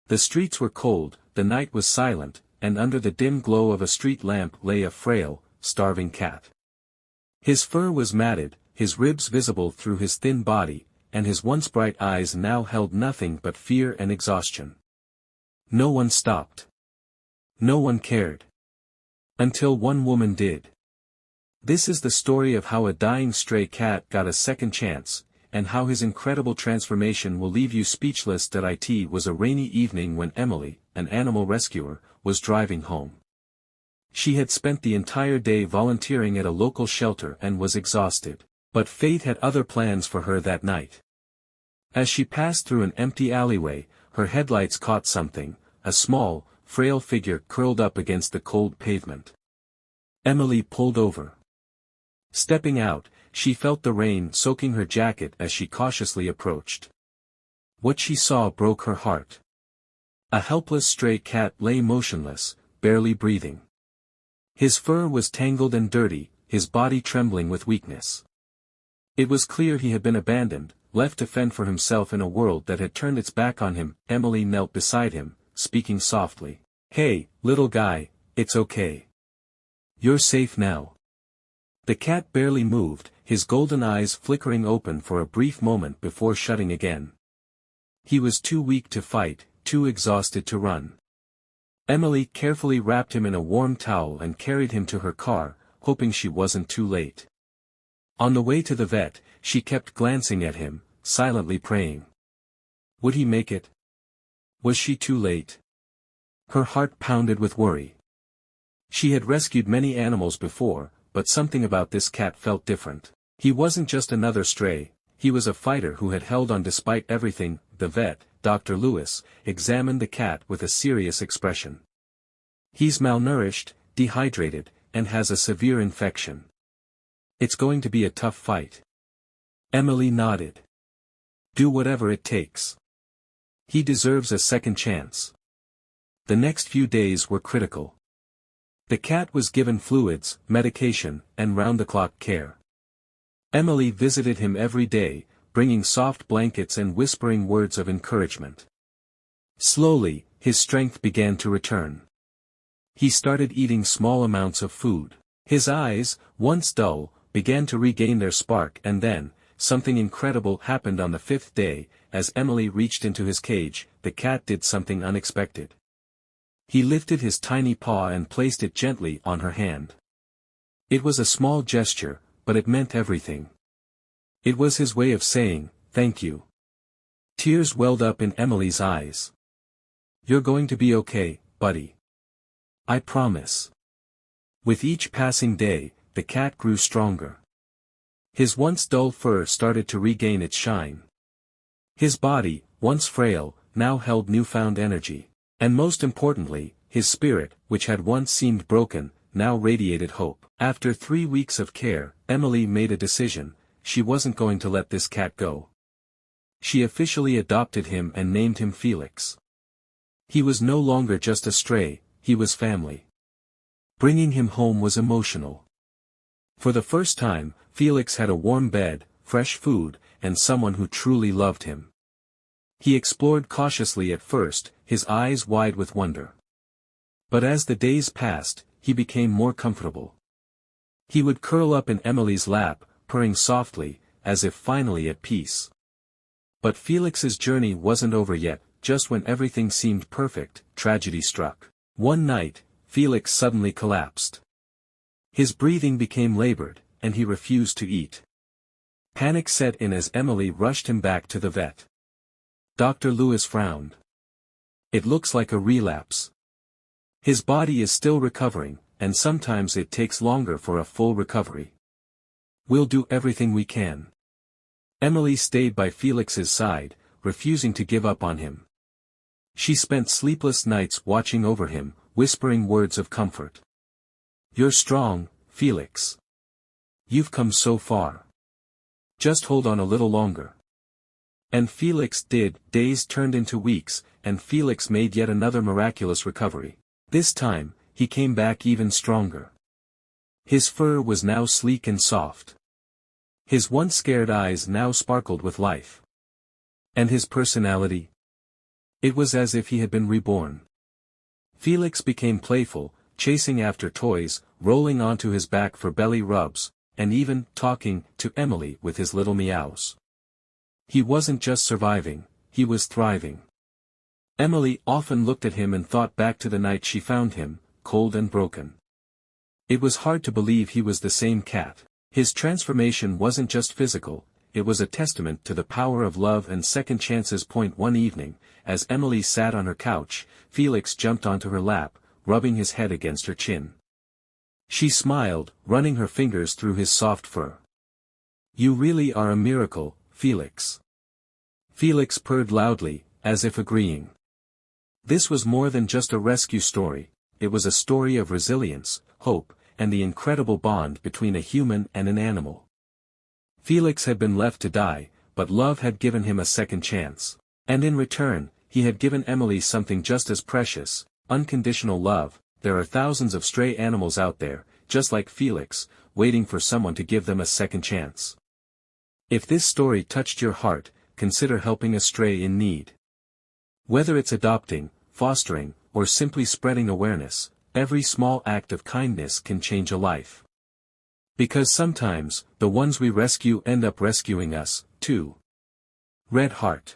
The streets were cold, the night was silent, and under the dim glow of a street lamp lay a frail, starving cat. His fur was matted, his ribs visible through his thin body, and his once bright eyes now held nothing but fear and exhaustion. No one stopped. No one cared. Until one woman did. This is the story of how a dying stray cat got a second chance, and how his incredible transformation will leave you speechless. It was a rainy evening when Emily, an animal rescuer, was driving home. She had spent the entire day volunteering at a local shelter and was exhausted, but fate had other plans for her that night. As she passed through an empty alleyway, her headlights caught something, a small, frail figure curled up against the cold pavement. Emily pulled over. Stepping out, she felt the rain soaking her jacket as she cautiously approached. What she saw broke her heart. A helpless stray cat lay motionless, barely breathing. His fur was tangled and dirty, his body trembling with weakness. It was clear he had been abandoned, left to fend for himself in a world that had turned its back on him. Emily knelt beside him, speaking softly. "Hey, little guy, it's okay. You're safe now." The cat barely moved, his golden eyes flickering open for a brief moment before shutting again. He was too weak to fight, too exhausted to run. Emily carefully wrapped him in a warm towel and carried him to her car, hoping she wasn't too late. On the way to the vet, she kept glancing at him, silently praying. Would he make it? Was she too late? Her heart pounded with worry. She had rescued many animals before, but something about this cat felt different. He wasn't just another stray, he was a fighter who had held on despite everything. The vet, Dr. Lewis, examined the cat with a serious expression. "He's malnourished, dehydrated, and has a severe infection. It's going to be a tough fight." Emily nodded. "Do whatever it takes. He deserves a second chance." The next few days were critical. The cat was given fluids, medication, and round-the-clock care. Emily visited him every day, bringing soft blankets and whispering words of encouragement. Slowly, his strength began to return. He started eating small amounts of food. His eyes, once dull, began to regain their spark, and then, something incredible happened on the 5th day. As Emily reached into his cage, the cat did something unexpected. He lifted his tiny paw and placed it gently on her hand. It was a small gesture, but it meant everything. It was his way of saying, "Thank you." Tears welled up in Emily's eyes. "You're going to be okay, buddy. I promise." With each passing day, the cat grew stronger. His once dull fur started to regain its shine. His body, once frail, now held newfound energy. And most importantly, his spirit, which had once seemed broken, now radiated hope. After 3 weeks of care, Emily made a decision: she wasn't going to let this cat go. She officially adopted him and named him Felix. He was no longer just a stray, he was family. Bringing him home was emotional. For the first time, Felix had a warm bed, fresh food, and someone who truly loved him. He explored cautiously at first, his eyes wide with wonder. But as the days passed, he became more comfortable. He would curl up in Emily's lap, purring softly, as if finally at peace. But Felix's journey wasn't over yet. Just when everything seemed perfect, tragedy struck. One night, Felix suddenly collapsed. His breathing became labored, and he refused to eat. Panic set in as Emily rushed him back to the vet. Dr. Lewis frowned. "It looks like a relapse. His body is still recovering, and sometimes it takes longer for a full recovery. We'll do everything we can." Emily stayed by Felix's side, refusing to give up on him. She spent sleepless nights watching over him, whispering words of comfort. "You're strong, Felix. You've come so far. Just hold on a little longer." And Felix did. Days turned into weeks, and Felix made yet another miraculous recovery. This time, he came back even stronger. His fur was now sleek and soft. His once scared eyes now sparkled with life. And his personality? It was as if he had been reborn. Felix became playful, chasing after toys, rolling onto his back for belly rubs, and even talking to Emily with his little meows. He wasn't just surviving, he was thriving. Emily often looked at him and thought back to the night she found him, cold and broken. It was hard to believe he was the same cat. His transformation wasn't just physical, it was a testament to the power of love and second chances. One evening, as Emily sat on her couch, Felix jumped onto her lap, rubbing his head against her chin. She smiled, running her fingers through his soft fur. "You really are a miracle, Felix." Felix purred loudly, as if agreeing. This was more than just a rescue story, it was a story of resilience, hope, and the incredible bond between a human and an animal. Felix had been left to die, but love had given him a second chance. And in return, he had given Emily something just as precious, unconditional love. There are thousands of stray animals out there, just like Felix, waiting for someone to give them a second chance. If this story touched your heart, consider helping a stray in need. Whether it's adopting, fostering, or simply spreading awareness, every small act of kindness can change a life. Because sometimes, the ones we rescue end up rescuing us, too. Red Heart.